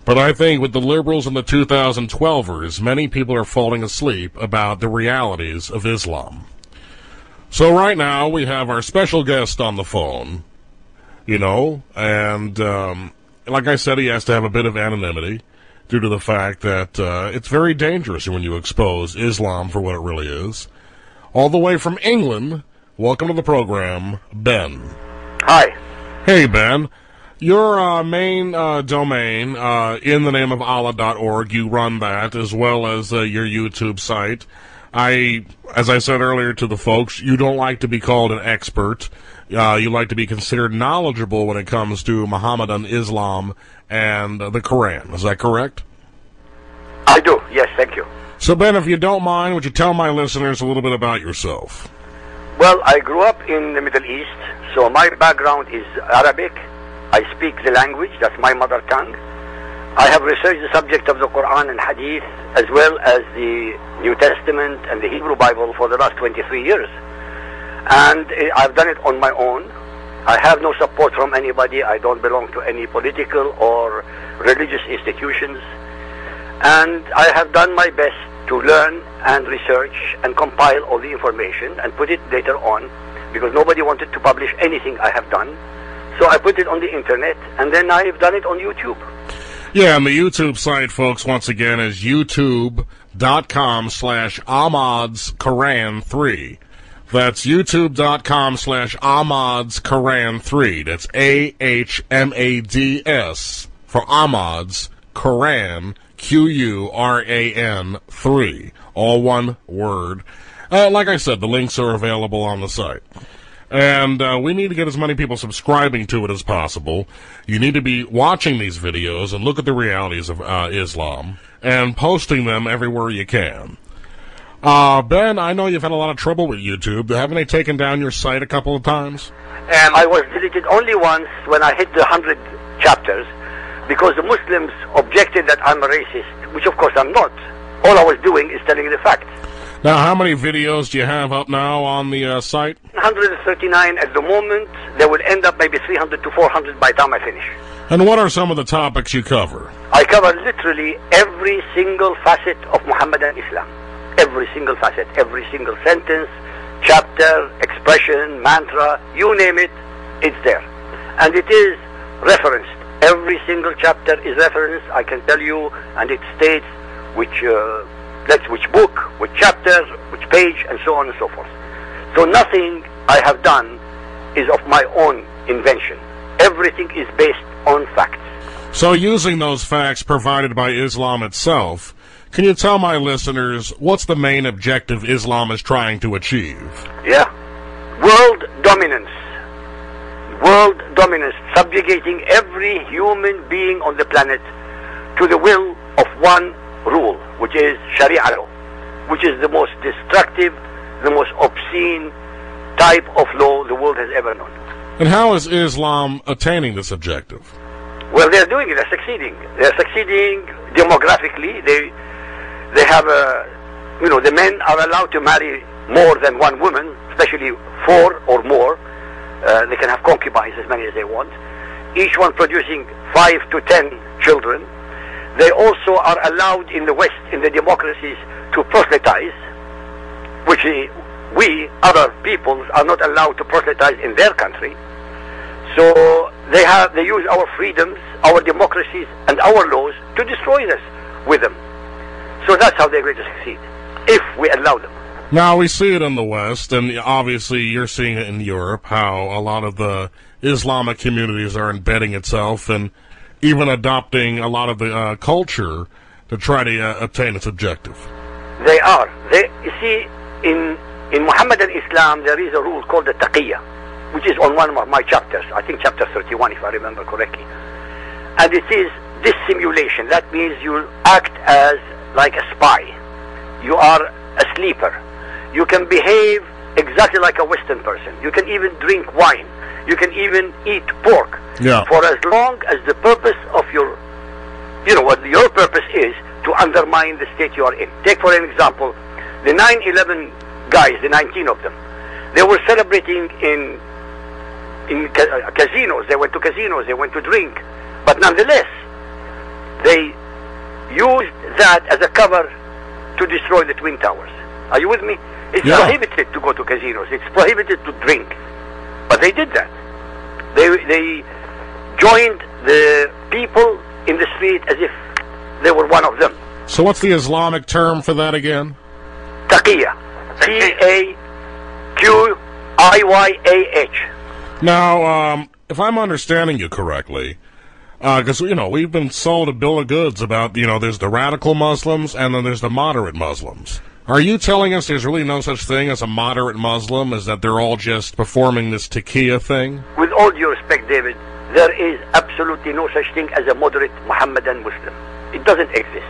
But I think with the liberals and the 2012ers, many people are falling asleep about the realities of Islam. So right now we have our special guest on the phone, and like I said, he has to have a bit of anonymity due to the fact that it's very dangerous when you expose Islam for what it really is. All the way from England, welcome to the program, Ben. Hi. Hey, Ben. Your main domain, in the name of Allah.org, you run that, as well as your YouTube site. As I said earlier to the folks, you don't like to be called an expert. You like to be considered knowledgeable when it comes to Mohammedan Islam and the Quran. Is that correct? I do, yes, thank you. So, Ben, if you don't mind, would you tell my listeners a little bit about yourself? Well, I grew up in the Middle East, so my background is Arabic. I speak the language, that's my mother tongue. I have researched the subject of the Quran and Hadith, as well as the New Testament and the Hebrew Bible for the last 23 years. And I've done it on my own. I have no support from anybody. I don't belong to any political or religious institutions. And I have done my best to learn and research and compile all the information and put it later on, because nobody wanted to publish anything I have done. So I put it on the internet, and then I've done it on YouTube. Yeah, and the YouTube site, folks, once again, is youtube.com/AhmadsQuran3. That's youtube.com/AhmadsQuran3. That's AHMADS for Ahmads, Quran, QURAN3. All one word. Like I said, the links are available on the site. And we need to get as many people subscribing to it as possible. You need to be watching these videos and look at the realities of Islam and posting them everywhere you can. Ben, I know you've had a lot of trouble with YouTube. Haven't they taken down your site a couple of times? I was deleted only once when I hit the 100 chapters, because the Muslims objected that I'm a racist, which of course I'm not. All I was doing is telling the facts. Now, how many videos do you have up now on the site? 139 at the moment. They will end up maybe 300 to 400 by the time I finish. And what are some of the topics you cover? I cover literally every single facet of Mohammedan Islam. Every single facet, every single sentence, chapter, expression, mantra, you name it, it's there. And it is referenced. Every single chapter is referenced, I can tell you, and it states which book, which chapter, which page, and so on and so forth. So nothing I have done is of my own invention. Everything is based on facts. So using those facts provided by Islam itself, can you tell my listeners what's the main objective Islam is trying to achieve? Yeah. World dominance. World dominance, subjugating every human being on the planet to the will of one rule, which is Sharia law, which is the most destructive, the most obscene type of law the world has ever known. And how is Islam attaining this objective? Well, they're doing it. They're succeeding. They're succeeding demographically. They have the men are allowed to marry more than one woman, especially 4 or more. They can have concubines as many as they want, each one producing 5 to 10 children. They also are allowed in the West, in the democracies, to proselytize, which we, other peoples, are not allowed to proselytize in their country. So they use our freedoms, our democracies, and our laws to destroy us with them. So that's how they're going to succeed, if we allow them. Now, we see it in the West, and obviously you're seeing it in Europe, how a lot of the Islamic communities are embedding itself and even adopting a lot of the culture to try to attain its objective. They are. You see, in Muhammadan Islam, there is a rule called the taqiyya, which is on one of my chapters, I think chapter 31, if I remember correctly. And it is dissimulation. That means you act as like a spy. You are a sleeper. You can behave exactly like a Western person. You can even drink wine. You can even eat pork. Yeah. For as long as the purpose of what your purpose is to undermine the state you are in. Take for an example, the 9/11 guys, the 19 of them, they were celebrating in casinos. They went to casinos. They went to drink. But nonetheless, They used that as a cover to destroy the Twin Towers. Are you with me? It's prohibited to go to casinos. It's prohibited to drink. But they did that. They joined the people in the street as if they were one of them. So what's the Islamic term for that again? Taqiyya. Taqiyah. Now, if I'm understanding you correctly, because, we've been sold a bill of goods about, there's the radical Muslims and then there's the moderate Muslims. Are you telling us there's really no such thing as a moderate Muslim, is that they're all just performing this taqiyya thing? With all due respect, David, there is absolutely no such thing as a moderate Muhammadan Muslim. It doesn't exist.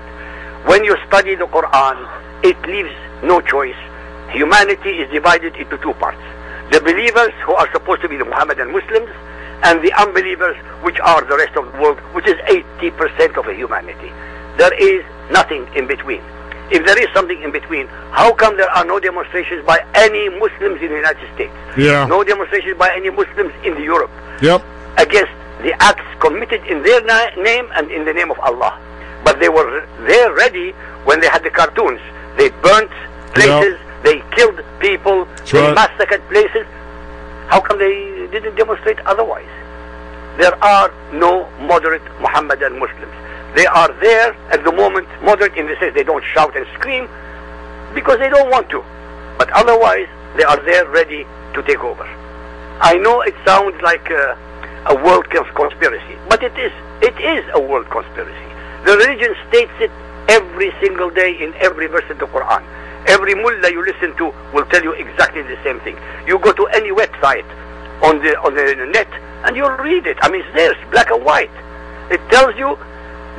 When you study the Quran, it leaves no choice. Humanity is divided into two parts. The believers, who are supposed to be the Muhammadan Muslims, and the unbelievers, which are the rest of the world, which is 80% of humanity. There is nothing in between. If there is something in between, how come there are no demonstrations by any Muslims in the United States? Yeah. No demonstrations by any Muslims in Europe. Yep. Against the acts committed in their name and in the name of Allah. But they were there ready when they had the cartoons. They burnt places, they killed people, they massacred places. How come they didn't demonstrate otherwise? There are no moderate Muhammadan Muslims. They are there at the moment, moderate in the sense they don't shout and scream because they don't want to. But otherwise, they are there ready to take over. I know it sounds like a world conspiracy, but it is a world conspiracy. The religion states it every single day in every verse in the Quran. Every mullah you listen to will tell you exactly the same thing. You go to any website on the net and you'll read it. I mean, it's there, it's black and white. It tells you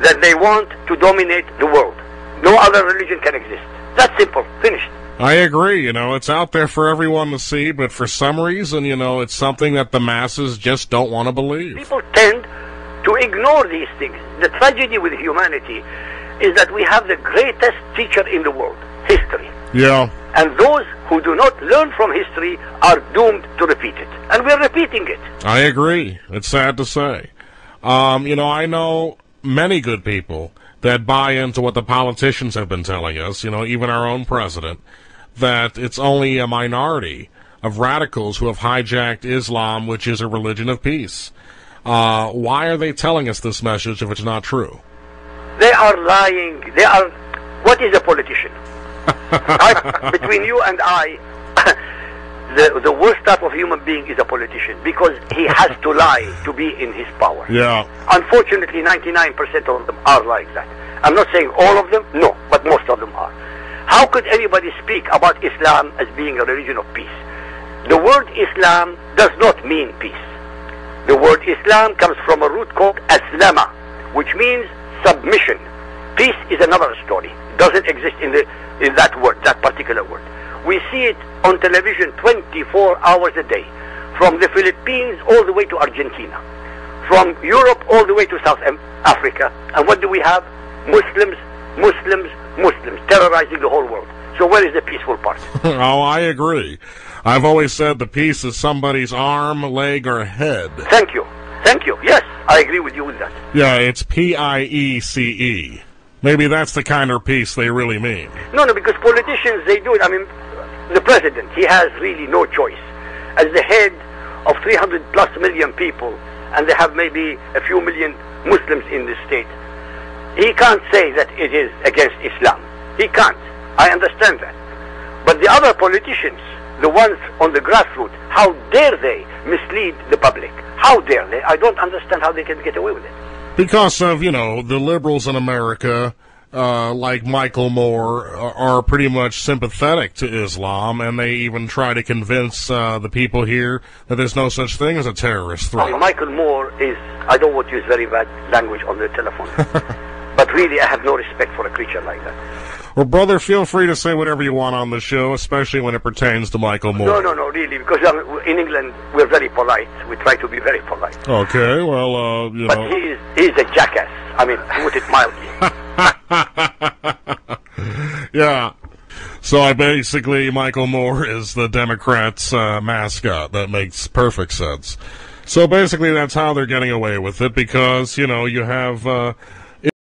that they want to dominate the world. No other religion can exist. That's simple. Finished. I agree. It's out there for everyone to see, but for some reason, it's something that the masses just don't want to believe. People tend to ignore these things. The tragedy with humanity is that we have the greatest teacher in the world, history. Yeah. And those who do not learn from history are doomed to repeat it. And we're repeating it. I agree. It's sad to say. I know many good people that buy into what the politicians have been telling us, even our own president, that it's only a minority of radicals who have hijacked Islam, which is a religion of peace. Why are they telling us this message if it's not true? They are lying. What is a politician? Between you and I, the worst type of human being is a politician, because he has to lie to be in his power. Yeah. Unfortunately, 99% of them are like that. I'm not saying all of them, no, but most of them are. How could anybody speak about Islam as being a religion of peace? The word Islam does not mean peace. The word Islam comes from a root called aslama, which means submission. Peace is another story. It doesn't exist in that word, that particular word. We see it on television 24 hours a day, from the Philippines all the way to Argentina, from Europe all the way to South Africa. And what do we have? Muslims, Muslims, Muslims, terrorizing the whole world. So where is the peaceful part? Oh, I agree. I've always said the peace is somebody's arm, leg, or head. Thank you. Thank you. Yes, I agree with you with that. Yeah, it's P-I-E-C-E. Maybe that's the kind of peace they really mean. No, because politicians, they do it. I mean, the president, he has really no choice. As the head of 300 plus million people, and they have maybe a few million Muslims in the state, he can't say that it is against Islam. He can't. I understand that. But the other politicians, the ones on the grassroots, how dare they mislead the public? How dare they? I don't understand how they can get away with it. Because of, the liberals in America, like Michael Moore, are pretty much sympathetic to Islam, and they even try to convince the people here that there's no such thing as a terrorist threat. Michael Moore is, I don't want to use very bad language on the telephone, but really I have no respect for a creature like that. Well, brother, feel free to say whatever you want on the show, especially when it pertains to Michael Moore. No, really, because in England we're very polite. We try to be very polite. Okay, well, But he's a jackass. I mean, to put it mildly. Yeah. So basically, Michael Moore is the Democrats' mascot. That makes perfect sense. So basically, that's how they're getting away with it, because, you have